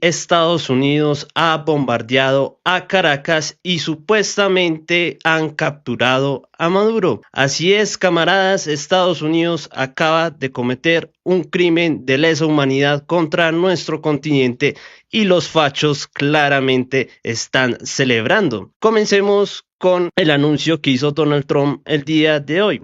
Estados Unidos ha bombardeado a Caracas y supuestamente han capturado a Maduro. Así es, camaradas, Estados Unidos acaba de cometer un crimen de lesa humanidad contra nuestro continente y los fachos claramente están celebrando. Comencemos con el anuncio que hizo Donald Trump el día de hoy.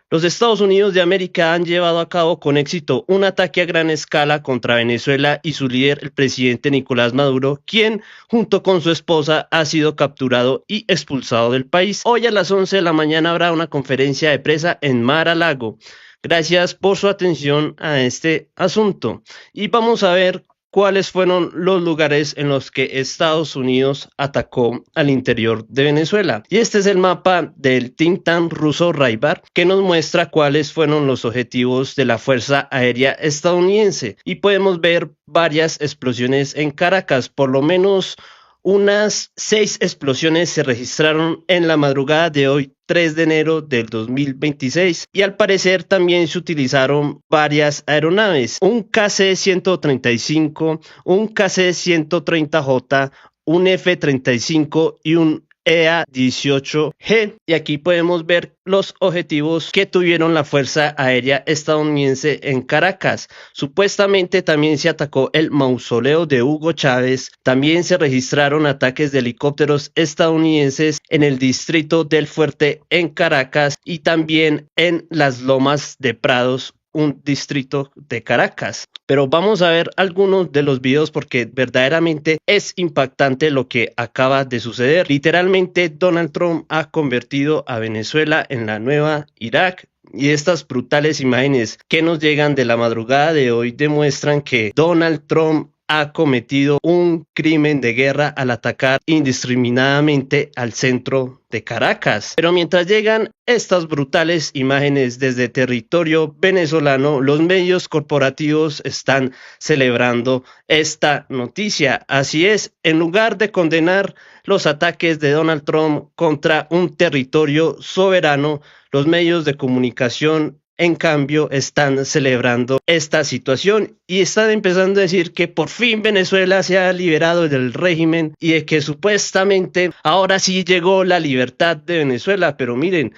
Los Estados Unidos de América han llevado a cabo con éxito un ataque a gran escala contra Venezuela y su líder, el presidente Nicolás Maduro, quien, junto con su esposa, ha sido capturado y expulsado del país. Hoy a las 11 de la mañana habrá una conferencia de prensa en Mar-a-Lago. Gracias por su atención a este asunto. Y vamos a ver cuáles fueron los lugares en los que Estados Unidos atacó al interior de Venezuela. Y este es el mapa del think tank ruso Raybar, que nos muestra cuáles fueron los objetivos de la Fuerza Aérea estadounidense. Y podemos ver varias explosiones en Caracas, por lo menos unas 6 explosiones se registraron en la madrugada de hoy, 3 de enero del 2026, y al parecer también se utilizaron varias aeronaves, un KC-135, un KC-130J, un F-35 y un EA-18G. Y aquí podemos ver los objetivos que tuvieron la Fuerza Aérea estadounidense en Caracas. Supuestamente también se atacó el mausoleo de Hugo Chávez. También se registraron ataques de helicópteros estadounidenses en el distrito del Fuerte en Caracas y también en las Lomas de Prados, un distrito de Caracas. Pero vamos a ver algunos de los videos porque verdaderamente es impactante lo que acaba de suceder. Literalmente Donald Trump ha convertido a Venezuela en la nueva Irak. Y estas brutales imágenes que nos llegan de la madrugada de hoy demuestran que Donald Trump ha cometido un crimen de guerra al atacar indiscriminadamente al centro de Caracas. Pero mientras llegan estas brutales imágenes desde territorio venezolano, los medios corporativos están celebrando esta noticia. Así es, en lugar de condenar los ataques de Donald Trump contra un territorio soberano, los medios de comunicación en cambio están celebrando esta situación y están empezando a decir que por fin Venezuela se ha liberado del régimen y de que supuestamente ahora sí llegó la libertad de Venezuela. Pero miren,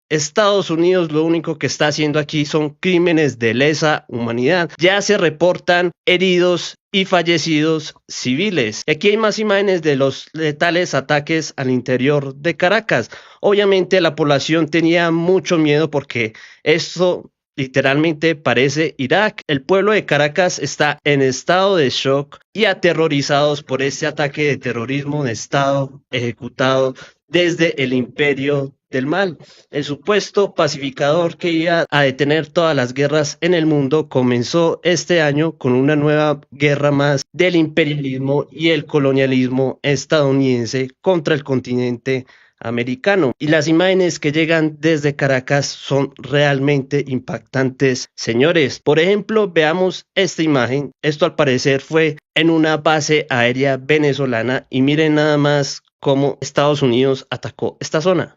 Estados Unidos lo único que está haciendo aquí son crímenes de lesa humanidad. Ya se reportan heridos y fallecidos civiles. Aquí hay más imágenes de los letales ataques al interior de Caracas. Obviamente la población tenía mucho miedo porque esto literalmente parece Irak. El pueblo de Caracas está en estado de shock y aterrorizados por este ataque de terrorismo de Estado ejecutado desde el imperio del mal. El supuesto pacificador que iba a detener todas las guerras en el mundo comenzó este año con una nueva guerra más del imperialismo y el colonialismo estadounidense contra el continente americano. Y las imágenes que llegan desde Caracas son realmente impactantes, señores. Por ejemplo, veamos esta imagen. Esto al parecer fue en una base aérea venezolana y miren nada más cómo Estados Unidos atacó esta zona.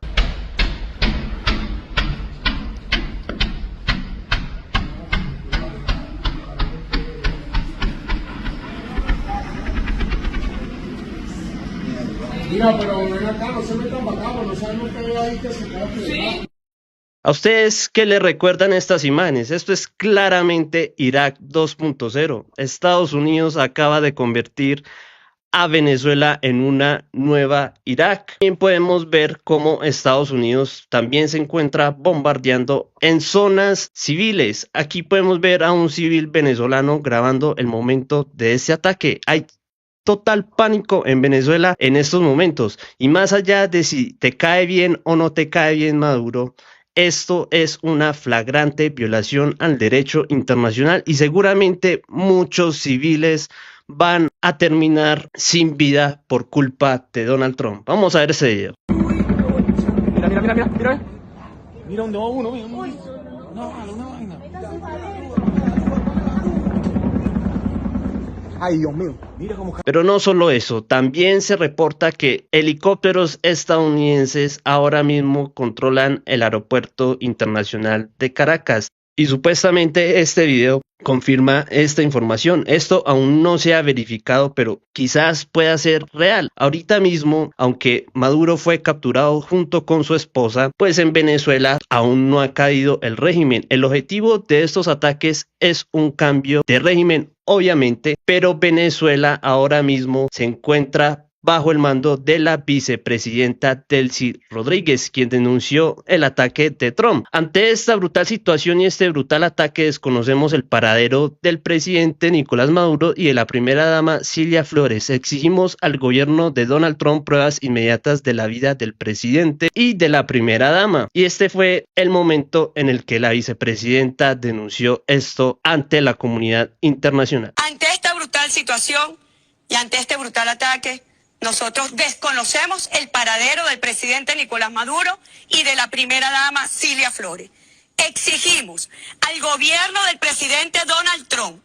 Mira, pero ven acá, no se metan para acá, no sabemos qué hay ahí que se queda pegado. ¿A ustedes qué les recuerdan estas imágenes? Esto es claramente Irak 2.0. Estados Unidos acaba de convertir a Venezuela en una nueva Irak. También podemos ver cómo Estados Unidos también se encuentra bombardeando en zonas civiles. Aquí podemos ver a un civil venezolano grabando el momento de este ataque. Hay total pánico en Venezuela en estos momentos. Y más allá de si te cae bien o no te cae bien Maduro, esto es una flagrante violación al derecho internacional y seguramente muchos civiles van a terminar sin vida por culpa de Donald Trump. Vamos a ver ese video. Mira. Mira dónde va uno, mira. Una vaina. Ay, Dios mío. Mira cómo... Pero no solo eso, también se reporta que helicópteros estadounidenses ahora mismo controlan el aeropuerto internacional de Caracas. Y supuestamente este video confirma esta información. Esto aún no se ha verificado, pero quizás pueda ser real. Ahorita mismo, aunque Maduro fue capturado junto con su esposa, pues en Venezuela aún no ha caído el régimen. El objetivo de estos ataques es un cambio de régimen, obviamente, pero Venezuela ahora mismo se encuentra bajo el mando de la vicepresidenta Delcy Rodríguez, quien denunció el ataque de Trump. Ante esta brutal situación y este brutal ataque, desconocemos el paradero del presidente Nicolás Maduro y de la primera dama Cilia Flores. Exigimos al gobierno de Donald Trump pruebas inmediatas de la vida del presidente y de la primera dama. Y este fue el momento en el que la vicepresidenta denunció esto ante la comunidad internacional. Ante esta brutal situación y ante este brutal ataque, nosotros desconocemos el paradero del presidente Nicolás Maduro y de la primera dama Cilia Flores. Exigimos al gobierno del presidente Donald Trump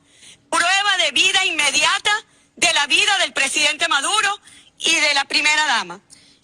prueba de vida inmediata de la vida del presidente Maduro y de la primera dama.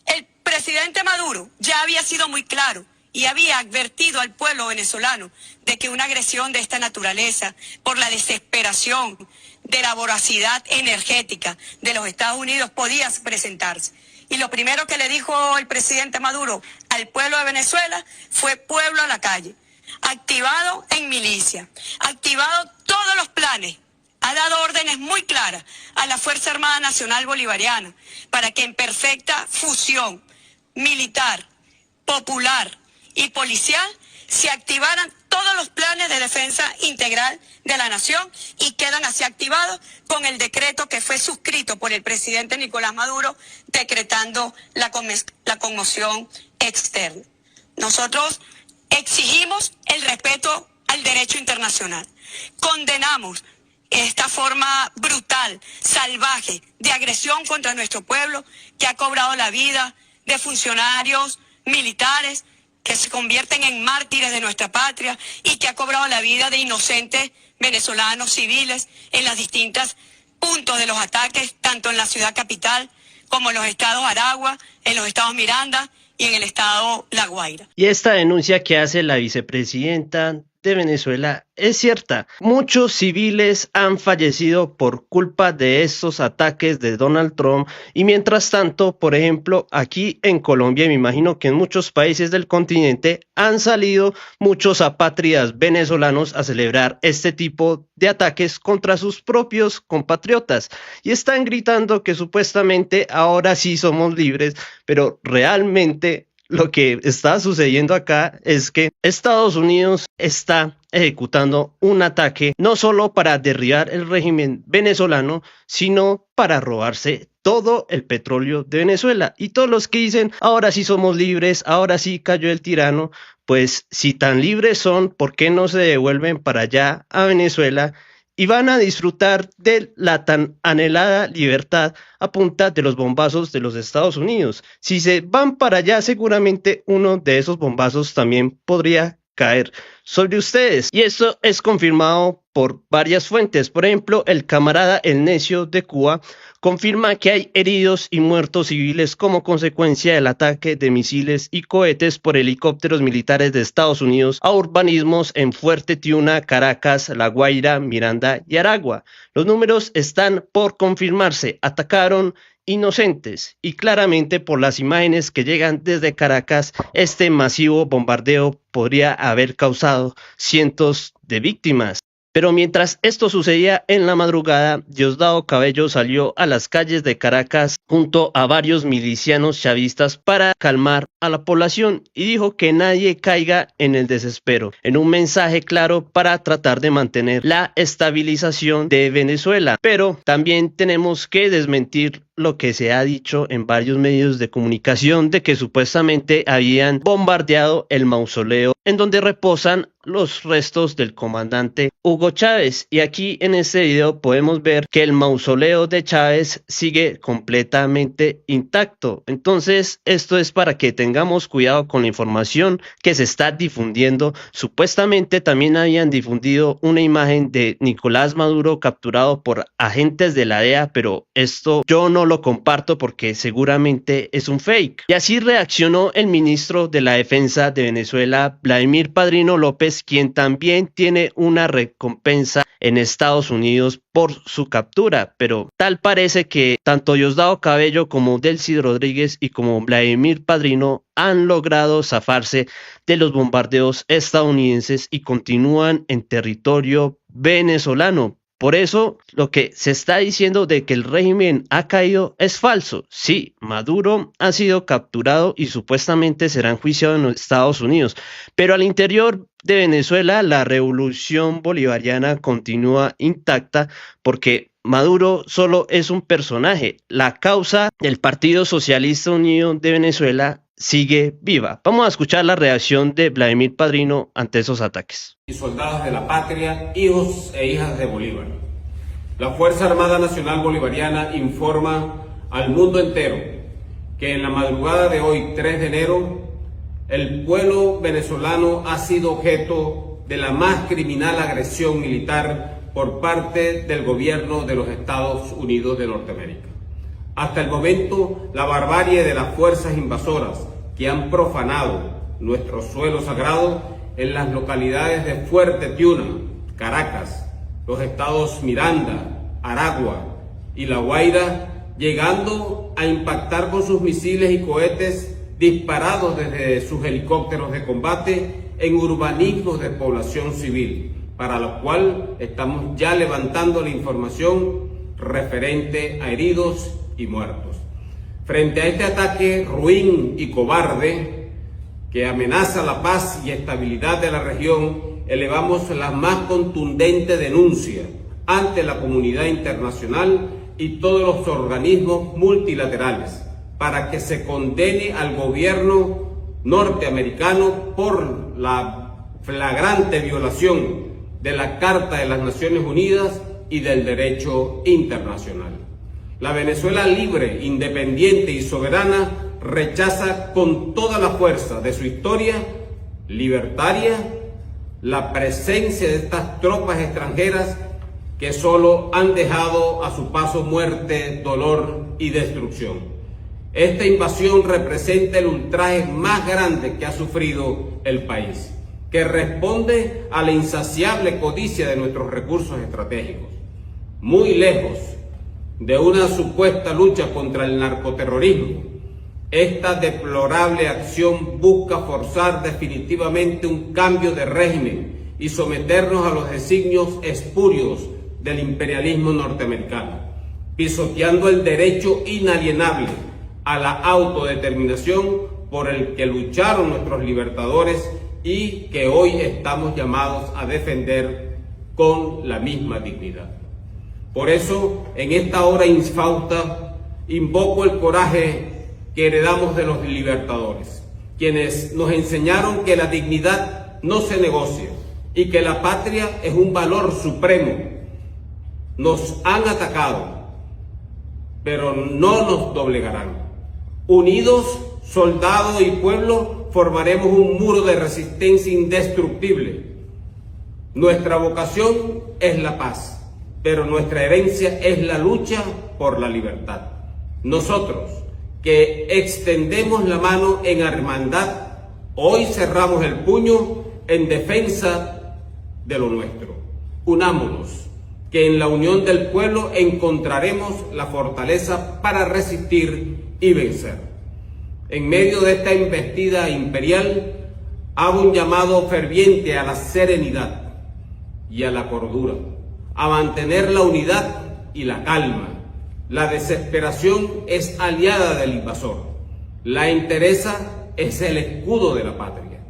El presidente Maduro ya había sido muy claro y había advertido al pueblo venezolano de que una agresión de esta naturaleza, por la desesperación de la voracidad energética de los Estados Unidos, podía presentarse. Y lo primero que le dijo el presidente Maduro al pueblo de Venezuela fue: pueblo a la calle, activado en milicia, activado todos los planes. Ha dado órdenes muy claras a la Fuerza Armada Nacional Bolivariana para que en perfecta fusión militar, popular y policial se activaran todos los planes de defensa integral de la nación, y quedan así activados con el decreto que fue suscrito por el presidente Nicolás Maduro, decretando la conmoción externa. Nosotros exigimos el respeto al derecho internacional. Condenamos esta forma brutal, salvaje, de agresión contra nuestro pueblo, que ha cobrado la vida de funcionarios militares que se convierten en mártires de nuestra patria y que ha cobrado la vida de inocentes venezolanos civiles en los distintos puntos de los ataques, tanto en la ciudad capital como en los estados Aragua, en los estados Miranda y en el estado La Guaira. Y esta denuncia que hace la vicepresidenta de Venezuela es cierta. Muchos civiles han fallecido por culpa de estos ataques de Donald Trump, y mientras tanto, por ejemplo, aquí en Colombia, me imagino que en muchos países del continente han salido muchos apátridas venezolanos a celebrar este tipo de ataques contra sus propios compatriotas, y están gritando que supuestamente ahora sí somos libres, pero realmente lo que está sucediendo acá es que Estados Unidos está ejecutando un ataque no solo para derribar el régimen venezolano, sino para robarse todo el petróleo de Venezuela. Y todos los que dicen, ahora sí somos libres, ahora sí cayó el tirano, pues si tan libres son, ¿por qué no se devuelven para allá a Venezuela y van a disfrutar de la tan anhelada libertad a punta de los bombazos de los Estados Unidos? Si se van para allá, seguramente uno de esos bombazos también podría caer sobre ustedes. Y esto es confirmado por varias fuentes. Por ejemplo, el camarada El Necio de Cuba confirma que hay heridos y muertos civiles como consecuencia del ataque de misiles y cohetes por helicópteros militares de Estados Unidos a urbanismos en Fuerte Tiuna, Caracas, La Guaira, Miranda y Aragua. Los números están por confirmarse. Atacaron inocentes, y claramente por las imágenes que llegan desde Caracas, este masivo bombardeo podría haber causado cientos de víctimas. Pero mientras esto sucedía en la madrugada, Diosdado Cabello salió a las calles de Caracas junto a varios milicianos chavistas para calmar a la población y dijo que nadie caiga en el desespero, en un mensaje claro para tratar de mantener la estabilización de Venezuela. Pero también tenemos que desmentir lo que se ha dicho en varios medios de comunicación de que supuestamente habían bombardeado el mausoleo en donde reposan los restos del comandante Hugo Chávez. Y aquí en este video podemos ver que el mausoleo de Chávez sigue completamente intacto. Entonces esto es para que tengamos cuidado con la información que se está difundiendo. Supuestamente también habían difundido una imagen de Nicolás Maduro capturado por agentes de la DEA, pero esto yo no no lo comparto porque seguramente es un fake. Y así reaccionó el ministro de la Defensa de Venezuela, Vladimir Padrino López, quien también tiene una recompensa en Estados Unidos por su captura, pero tal parece que tanto Diosdado Cabello como Delcy Rodríguez y como Vladimir Padrino han logrado zafarse de los bombardeos estadounidenses y continúan en territorio venezolano. Por eso, lo que se está diciendo de que el régimen ha caído es falso. Sí, Maduro ha sido capturado y supuestamente será enjuiciado en los Estados Unidos, pero al interior de Venezuela la revolución bolivariana continúa intacta porque Maduro solo es un personaje. La causa del Partido Socialista Unido de Venezuela sigue viva. Vamos a escuchar la reacción de Vladimir Padrino ante esos ataques. Y soldados de la patria, hijos e hijas de Bolívar. La Fuerza Armada Nacional Bolivariana informa al mundo entero que en la madrugada de hoy, 3 de enero, el pueblo venezolano ha sido objeto de la más criminal agresión militar por parte del gobierno de los Estados Unidos de Norteamérica. Hasta el momento, la barbarie de las fuerzas invasoras que han profanado nuestro suelo sagrado en las localidades de Fuerte Tiuna, Caracas, los estados Miranda, Aragua y La Guaira, llegando a impactar con sus misiles y cohetes disparados desde sus helicópteros de combate en urbanismos de población civil, para lo cual estamos ya levantando la información referente a heridos y muertos. Frente a este ataque ruin y cobarde que amenaza la paz y estabilidad de la región, elevamos la más contundente denuncia ante la comunidad internacional y todos los organismos multilaterales para que se condene al gobierno norteamericano por la flagrante violación de la Carta de las Naciones Unidas y del derecho internacional. La Venezuela libre, independiente y soberana rechaza con toda la fuerza de su historia libertaria la presencia de estas tropas extranjeras que solo han dejado a su paso muerte, dolor y destrucción. Esta invasión representa el ultraje más grande que ha sufrido el país, que responde a la insaciable codicia de nuestros recursos estratégicos. Muy lejos de una supuesta lucha contra el narcoterrorismo, esta deplorable acción busca forzar definitivamente un cambio de régimen y someternos a los designios espurios del imperialismo norteamericano, pisoteando el derecho inalienable a la autodeterminación por el que lucharon nuestros libertadores y que hoy estamos llamados a defender con la misma dignidad. Por eso, en esta hora infausta, invoco el coraje que heredamos de los libertadores, quienes nos enseñaron que la dignidad no se negocia y que la patria es un valor supremo. Nos han atacado, pero no nos doblegarán. Unidos, soldado y pueblo, formaremos un muro de resistencia indestructible. Nuestra vocación es la paz, pero nuestra herencia es la lucha por la libertad. Nosotros, que extendemos la mano en hermandad, hoy cerramos el puño en defensa de lo nuestro. Unámonos, que en la unión del pueblo encontraremos la fortaleza para resistir y vencer. En medio de esta embestida imperial, hago un llamado ferviente a la serenidad y a la cordura, a mantener la unidad y la calma. La desesperación es aliada del invasor. La entereza es el escudo de la patria.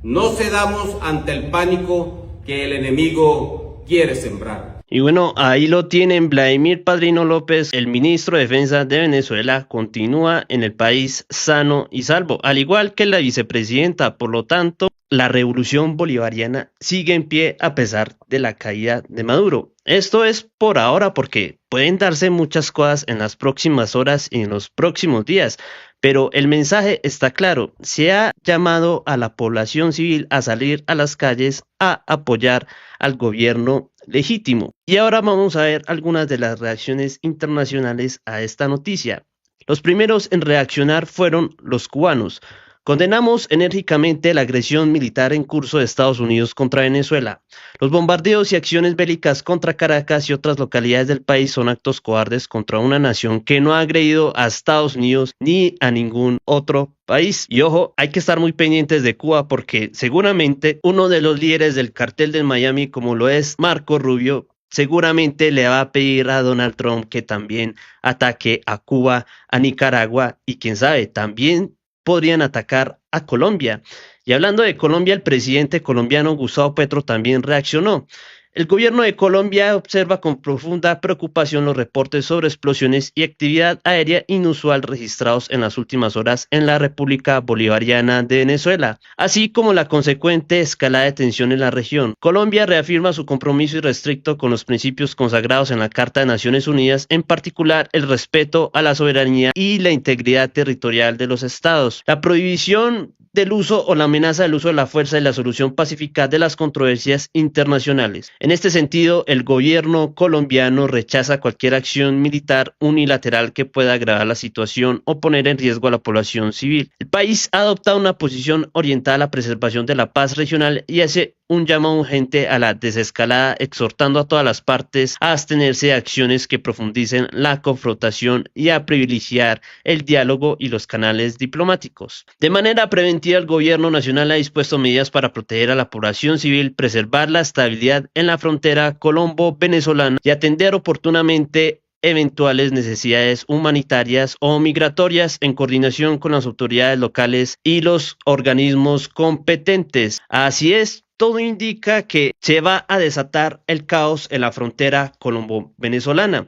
No cedamos ante el pánico que el enemigo quiere sembrar. Y bueno, ahí lo tienen. Vladimir Padrino López, el ministro de Defensa de Venezuela, continúa en el país sano y salvo, al igual que la vicepresidenta. Por lo tanto, la revolución bolivariana sigue en pie a pesar de la caída de Maduro. Esto es por ahora porque pueden darse muchas cosas en las próximas horas y en los próximos días, pero el mensaje está claro. Se ha llamado a la población civil a salir a las calles a apoyar al gobierno legítimo. Y ahora vamos a ver algunas de las reacciones internacionales a esta noticia. Los primeros en reaccionar fueron los cubanos. Condenamos enérgicamente la agresión militar en curso de Estados Unidos contra Venezuela. Los bombardeos y acciones bélicas contra Caracas y otras localidades del país son actos cobardes contra una nación que no ha agredido a Estados Unidos ni a ningún otro país. Y ojo, hay que estar muy pendientes de Cuba porque seguramente uno de los líderes del cartel del Miami, como lo es Marco Rubio, seguramente le va a pedir a Donald Trump que también ataque a Cuba, a Nicaragua y quién sabe, también podrían atacar a Colombia. Y hablando de Colombia, el presidente colombiano Gustavo Petro también reaccionó. El gobierno de Colombia observa con profunda preocupación los reportes sobre explosiones y actividad aérea inusual registrados en las últimas horas en la República Bolivariana de Venezuela, así como la consecuente escalada de tensión en la región. Colombia reafirma su compromiso irrestricto con los principios consagrados en la Carta de Naciones Unidas, en particular el respeto a la soberanía y la integridad territorial de los estados. La prohibición del uso o la amenaza del uso de la fuerza y la solución pacífica de las controversias internacionales. En este sentido, el gobierno colombiano rechaza cualquier acción militar unilateral que pueda agravar la situación o poner en riesgo a la población civil. El país ha adoptado una posición orientada a la preservación de la paz regional y hace un llamado urgente a la desescalada, exhortando a todas las partes a abstenerse de acciones que profundicen la confrontación y a privilegiar el diálogo y los canales diplomáticos. De manera preventiva, el gobierno nacional ha dispuesto medidas para proteger a la población civil, preservar la estabilidad en la frontera colombo-venezolana y atender oportunamente eventuales necesidades humanitarias o migratorias en coordinación con las autoridades locales y los organismos competentes. Así es, todo indica que se va a desatar el caos en la frontera colombo-venezolana.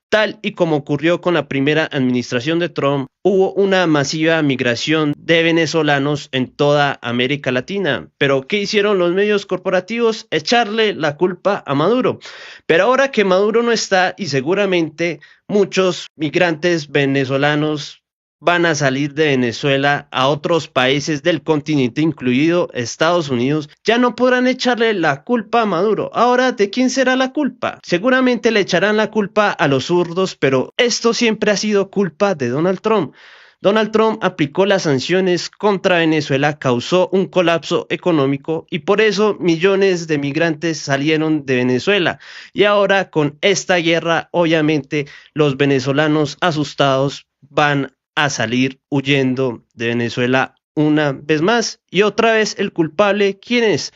Tal y como ocurrió con la primera administración de Trump, hubo una masiva migración de venezolanos en toda América Latina. Pero ¿qué hicieron los medios corporativos? Echarle la culpa a Maduro. Pero ahora que Maduro no está y seguramente muchos migrantes venezolanos van a salir de Venezuela a otros países del continente, incluido Estados Unidos, ya no podrán echarle la culpa a Maduro. Ahora, ¿de quién será la culpa? Seguramente le echarán la culpa a los zurdos, pero esto siempre ha sido culpa de Donald Trump. Donald Trump aplicó las sanciones contra Venezuela, causó un colapso económico y por eso millones de migrantes salieron de Venezuela. Y ahora con esta guerra, obviamente, los venezolanos asustados van a salir huyendo de Venezuela una vez más. Y otra vez el culpable, ¿quién es?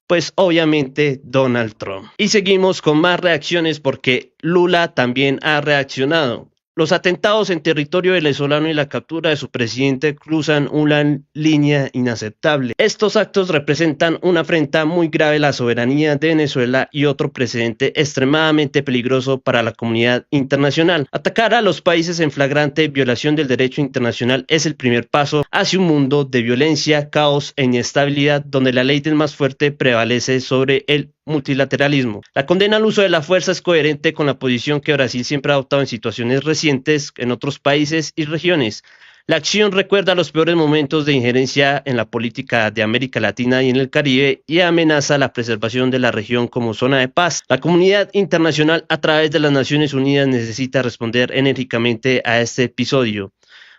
Pues obviamente Donald Trump. Y seguimos con más reacciones porque Lula también ha reaccionado. Los atentados en territorio venezolano y la captura de su presidente cruzan una línea inaceptable. Estos actos representan una afrenta muy grave a la soberanía de Venezuela y otro precedente extremadamente peligroso para la comunidad internacional. Atacar a los países en flagrante violación del derecho internacional es el primer paso hacia un mundo de violencia, caos e inestabilidad donde la ley del más fuerte prevalece sobre el multilateralismo. La condena al uso de la fuerza es coherente con la posición que Brasil siempre ha adoptado en situaciones recientes en otros países y regiones. La acción recuerda los peores momentos de injerencia en la política de América Latina y en el Caribe y amenaza la preservación de la región como zona de paz. La comunidad internacional a través de las Naciones Unidas necesita responder enérgicamente a este episodio.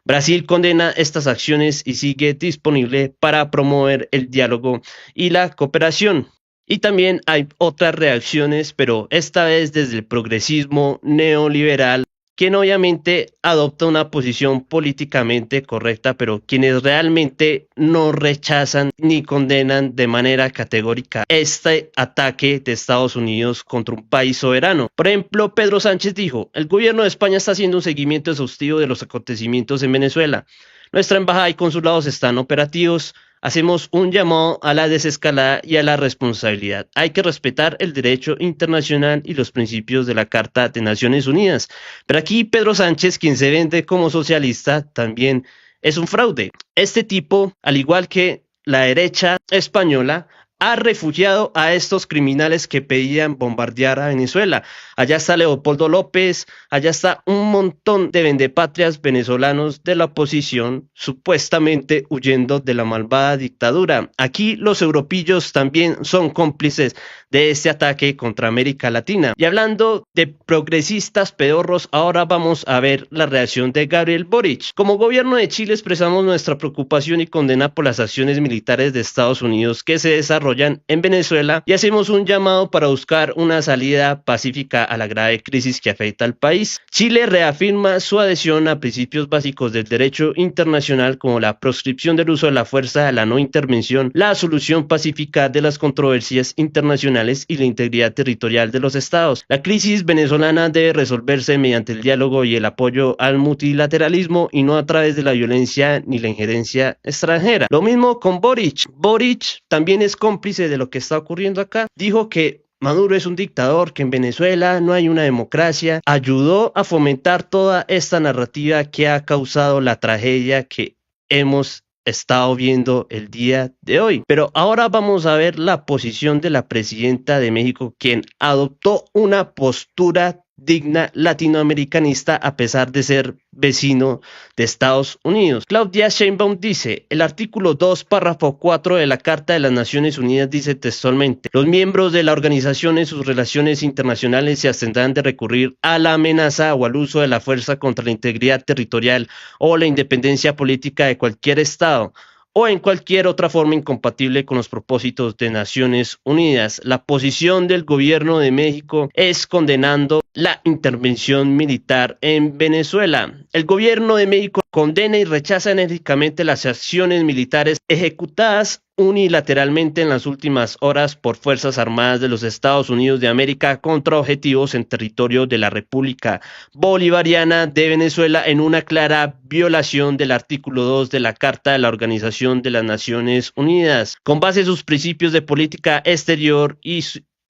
Brasil condena estas acciones y sigue disponible para promover el diálogo y la cooperación. Y también hay otras reacciones, pero esta vez desde el progresismo neoliberal, quien obviamente adopta una posición políticamente correcta, pero quienes realmente no rechazan ni condenan de manera categórica este ataque de Estados Unidos contra un país soberano. Por ejemplo, Pedro Sánchez dijo: el gobierno de España está haciendo un seguimiento exhaustivo de los acontecimientos en Venezuela. Nuestra embajada y consulados están operativos. Hacemos un llamado a la desescalada y a la responsabilidad. Hay que respetar el derecho internacional y los principios de la Carta de Naciones Unidas. Pero aquí Pedro Sánchez, quien se vende como socialista, también es un fraude. Este tipo, al igual que la derecha española, ha refugiado a estos criminales que pedían bombardear a Venezuela. Allá está Leopoldo López, allá está un montón de vendepatrias venezolanos de la oposición, supuestamente huyendo de la malvada dictadura. Aquí los europillos también son cómplices de este ataque contra América Latina. Y hablando de progresistas pedorros, ahora vamos a ver la reacción de Gabriel Boric. Como gobierno de Chile expresamos nuestra preocupación y condena por las acciones militares de Estados Unidos que se desarrollan en Venezuela y hacemos un llamado para buscar una salida pacífica a la grave crisis que afecta al país. Chile reafirma su adhesión a principios básicos del derecho internacional como la proscripción del uso de la fuerza, la no intervención, la solución pacífica de las controversias internacionales y la integridad territorial de los estados. La crisis venezolana debe resolverse mediante el diálogo y el apoyo al multilateralismo y no a través de la violencia ni la injerencia extranjera. Lo mismo con Boric. Boric también es cómplice de lo que está ocurriendo acá. Dijo que Maduro es un dictador, que en Venezuela no hay una democracia. Ayudó a fomentar toda esta narrativa que ha causado la tragedia que hemos estado viendo el día de hoy. Pero ahora vamos a ver la posición de la presidenta de México, quien adoptó una postura digna latinoamericanista a pesar de ser vecino de Estados Unidos. Claudia Sheinbaum dice, el artículo 2, párrafo 4 de la Carta de las Naciones Unidas dice textualmente, los miembros de la organización en sus relaciones internacionales se abstendrán de recurrir a la amenaza o al uso de la fuerza contra la integridad territorial o la independencia política de cualquier Estado o en cualquier otra forma incompatible con los propósitos de Naciones Unidas. La posición del gobierno de México es condenando la intervención militar en Venezuela. El gobierno de México condena y rechaza enérgicamente las acciones militares ejecutadas unilateralmente en las últimas horas por Fuerzas Armadas de los Estados Unidos de América contra objetivos en territorio de la República Bolivariana de Venezuela en una clara violación del artículo 2 de la Carta de la Organización de las Naciones Unidas. Con base en sus principios de política exterior y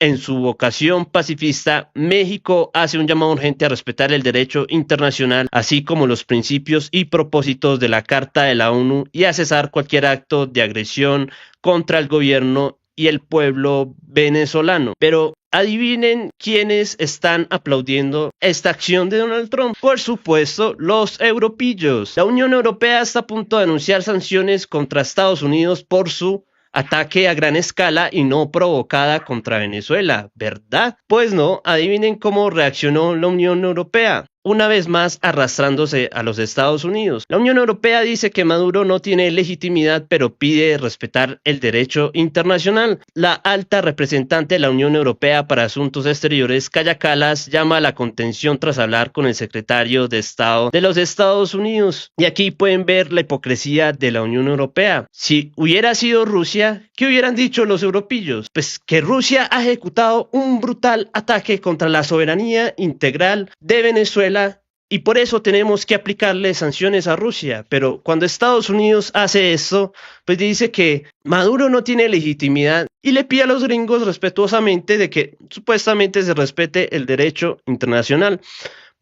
en su vocación pacifista, México hace un llamado urgente a respetar el derecho internacional, así como los principios y propósitos de la Carta de la ONU y a cesar cualquier acto de agresión contra el gobierno y el pueblo venezolano. Pero adivinen quiénes están aplaudiendo esta acción de Donald Trump. Por supuesto, los europillos. La Unión Europea está a punto de anunciar sanciones contra Estados Unidos por su ataque a gran escala y no provocada contra Venezuela, ¿verdad? Pues no, adivinen cómo reaccionó la Unión Europea. Una vez más arrastrándose a los Estados Unidos. La Unión Europea dice que Maduro no tiene legitimidad, pero pide respetar el derecho internacional. La alta representante de la Unión Europea para Asuntos Exteriores, Kaja Kallas, llama a la contención tras hablar con el secretario de Estado de los Estados Unidos. Y aquí pueden ver la hipocresía de la Unión Europea. Si hubiera sido Rusia, ¿qué hubieran dicho los europillos? Pues que Rusia ha ejecutado un brutal ataque contra la soberanía integral de Venezuela y por eso tenemos que aplicarle sanciones a Rusia. Pero cuando Estados Unidos hace esto, pues dice que Maduro no tiene legitimidad y le pide a los gringos respetuosamente de que supuestamente se respete el derecho internacional.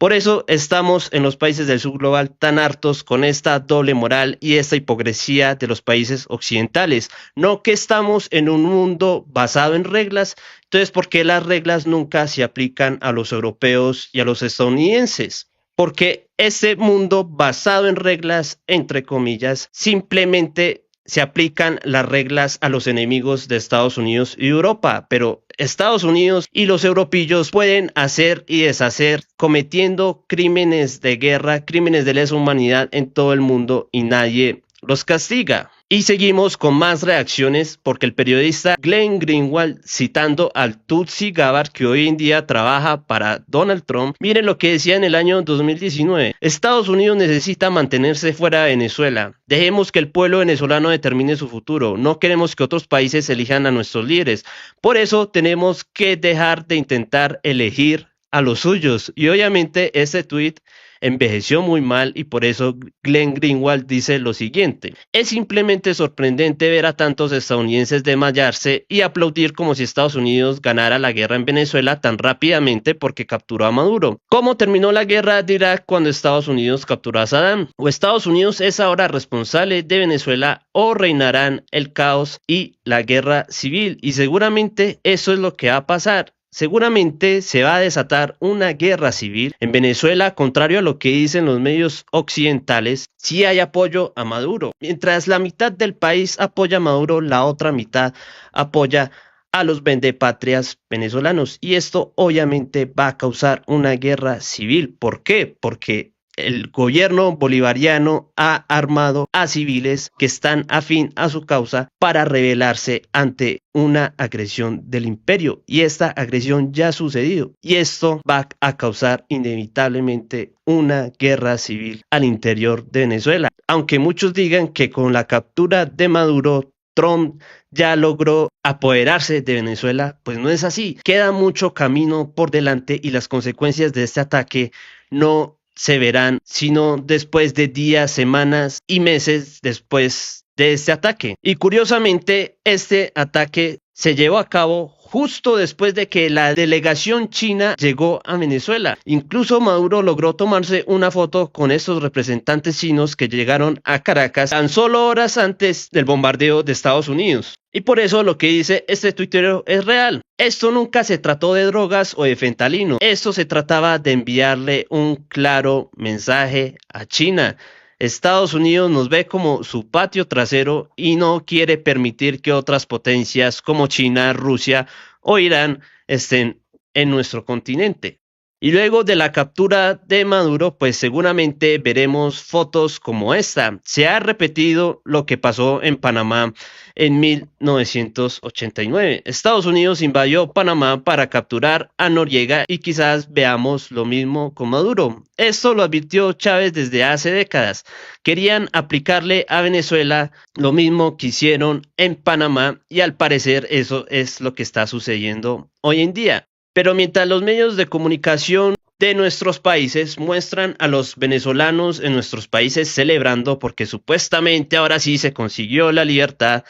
Por eso estamos en los países del sur global tan hartos con esta doble moral y esta hipocresía de los países occidentales. No que estamos en un mundo basado en reglas, entonces ¿por qué las reglas nunca se aplican a los europeos y a los estadounidenses? Porque ese mundo basado en reglas, entre comillas, simplemente se aplican las reglas a los enemigos de Estados Unidos y Europa, pero Estados Unidos y los europillos pueden hacer y deshacer cometiendo crímenes de guerra, crímenes de lesa humanidad en todo el mundo y nadie los castiga. Y seguimos con más reacciones porque el periodista Glenn Greenwald, citando al Tulsi Gabbard, que hoy en día trabaja para Donald Trump, miren lo que decía en el año 2019. Estados Unidos necesita mantenerse fuera de Venezuela. Dejemos que el pueblo venezolano determine su futuro. No queremos que otros países elijan a nuestros líderes. Por eso tenemos que dejar de intentar elegir a los suyos. Y obviamente este tweet envejeció muy mal y por eso Glenn Greenwald dice lo siguiente: es simplemente sorprendente ver a tantos estadounidenses desmayarse y aplaudir como si Estados Unidos ganara la guerra en Venezuela tan rápidamente porque capturó a Maduro. ¿Cómo terminó la guerra de Irak cuando Estados Unidos capturó a Saddam? ¿O Estados Unidos es ahora responsable de Venezuela o reinarán el caos y la guerra civil? Y seguramente eso es lo que va a pasar. Seguramente se va a desatar una guerra civil en Venezuela, contrario a lo que dicen los medios occidentales. Sí hay apoyo a Maduro. Mientras la mitad del país apoya a Maduro, la otra mitad apoya a los vendepatrias venezolanos. Y esto obviamente va a causar una guerra civil. ¿Por qué? Porque el gobierno bolivariano ha armado a civiles que están afín a su causa para rebelarse ante una agresión del imperio, y esta agresión ya ha sucedido y esto va a causar inevitablemente una guerra civil al interior de Venezuela. Aunque muchos digan que con la captura de Maduro Trump ya logró apoderarse de Venezuela, pues no es así. Queda mucho camino por delante y las consecuencias de este ataque no se verán sino después de días, semanas y meses después de este ataque. Y curiosamente, este ataque se llevó a cabo justo después de que la delegación china llegó a Venezuela. Incluso Maduro logró tomarse una foto con estos representantes chinos que llegaron a Caracas tan solo horas antes del bombardeo de Estados Unidos. Y por eso lo que dice este tuitero es real. Esto nunca se trató de drogas o de fentanilo. Esto se trataba de enviarle un claro mensaje a China. Estados Unidos nos ve como su patio trasero y no quiere permitir que otras potencias como China, Rusia o Irán estén en nuestro continente. Y luego de la captura de Maduro, pues seguramente veremos fotos como esta. Se ha repetido lo que pasó en Panamá en 1989. Estados Unidos invadió Panamá para capturar a Noriega y quizás veamos lo mismo con Maduro. Esto lo advirtió Chávez desde hace décadas. Querían aplicarle a Venezuela lo mismo que hicieron en Panamá y al parecer eso es lo que está sucediendo hoy en día. Pero mientras los medios de comunicación de nuestros países muestran a los venezolanos en nuestros países celebrando porque supuestamente ahora sí se consiguió la libertad,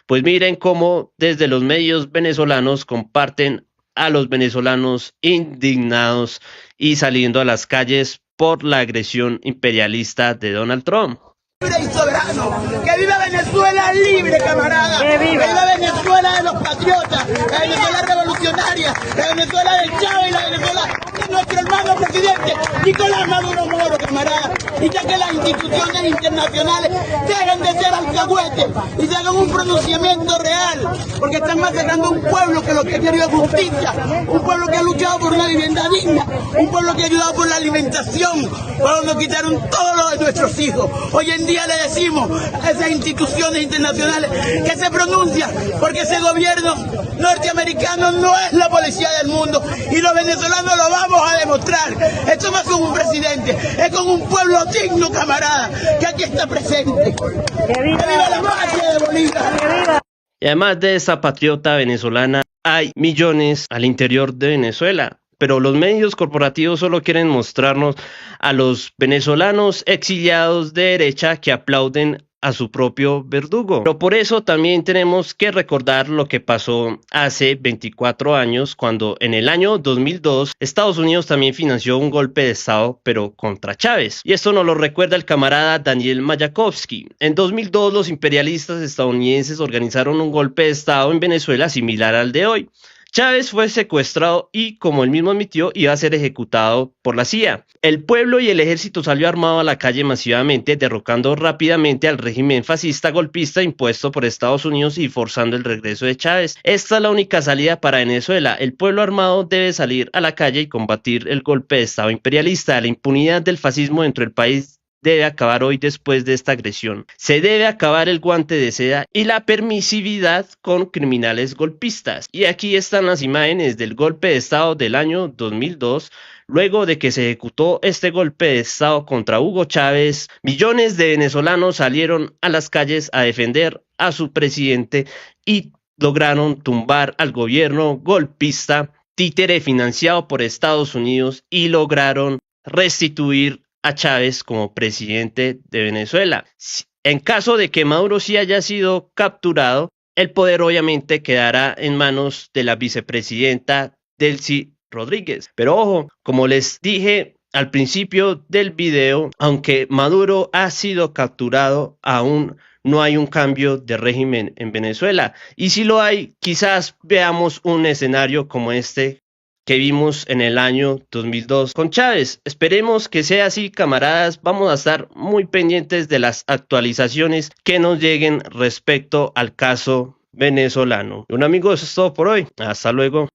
pues miren cómo desde los medios venezolanos comparten a los venezolanos indignados y saliendo a las calles por la agresión imperialista de Donald Trump. Libre y soberano, que viva Venezuela libre, camarada, que viva Venezuela de los patriotas, la Venezuela revolucionaria, la Venezuela de Chávez y la Venezuela de nuestro hermano presidente Nicolás Maduro Moro, camarada, y ya que las instituciones internacionales dejen de ser alcahuetes y se hagan un pronunciamiento real, porque están masacrando un pueblo que lo que ha querido es justicia, un pueblo que ha luchado por una vivienda digna, un pueblo que ha ayudado por la alimentación, cuando nos quitaron todo lo de nuestros hijos. Hoy en día le decimos a esas instituciones internacionales que se pronuncian, porque ese gobierno norteamericano no es la policía del mundo y los venezolanos lo vamos a demostrar. Esto no es con un presidente, es con un pueblo digno, camarada, que aquí está presente. ¡Que viva la patria de Bolívar! Y además de esta patriota venezolana, hay millones al interior de Venezuela. Pero los medios corporativos solo quieren mostrarnos a los venezolanos exiliados de derecha que aplauden a su propio verdugo. Pero por eso también tenemos que recordar lo que pasó hace 24 años, cuando en el año 2002 Estados Unidos también financió un golpe de Estado, pero contra Chávez. Y esto nos lo recuerda el camarada Daniel Mayakovsky. En 2002 los imperialistas estadounidenses organizaron un golpe de Estado en Venezuela similar al de hoy. Chávez fue secuestrado y, como él mismo admitió, iba a ser ejecutado por la CIA. El pueblo y el ejército salió armado a la calle masivamente, derrocando rápidamente al régimen fascista golpista impuesto por Estados Unidos y forzando el regreso de Chávez. Esta es la única salida para Venezuela. El pueblo armado debe salir a la calle y combatir el golpe de Estado imperialista. La impunidad del fascismo dentro del país debe acabar hoy después de esta agresión. Se debe acabar el guante de seda y la permisividad con criminales golpistas. Y aquí están las imágenes del golpe de Estado del año 2002. Luego de que se ejecutó este golpe de Estado contra Hugo Chávez, millones de venezolanos salieron a las calles a defender a su presidente y lograron tumbar al gobierno golpista títere financiado por Estados Unidos y lograron restituir a Chávez como presidente de Venezuela. En caso de que Maduro sí haya sido capturado, el poder obviamente quedará en manos de la vicepresidenta Delcy Rodríguez. Pero ojo, como les dije al principio del video, aunque Maduro ha sido capturado, aún no hay un cambio de régimen en Venezuela. Y si lo hay, quizás veamos un escenario como este que vimos en el año 2002 con Chávez. Esperemos que sea así, camaradas. Vamos a estar muy pendientes de las actualizaciones que nos lleguen respecto al caso venezolano. Bueno, amigos, eso es todo por hoy. Hasta luego.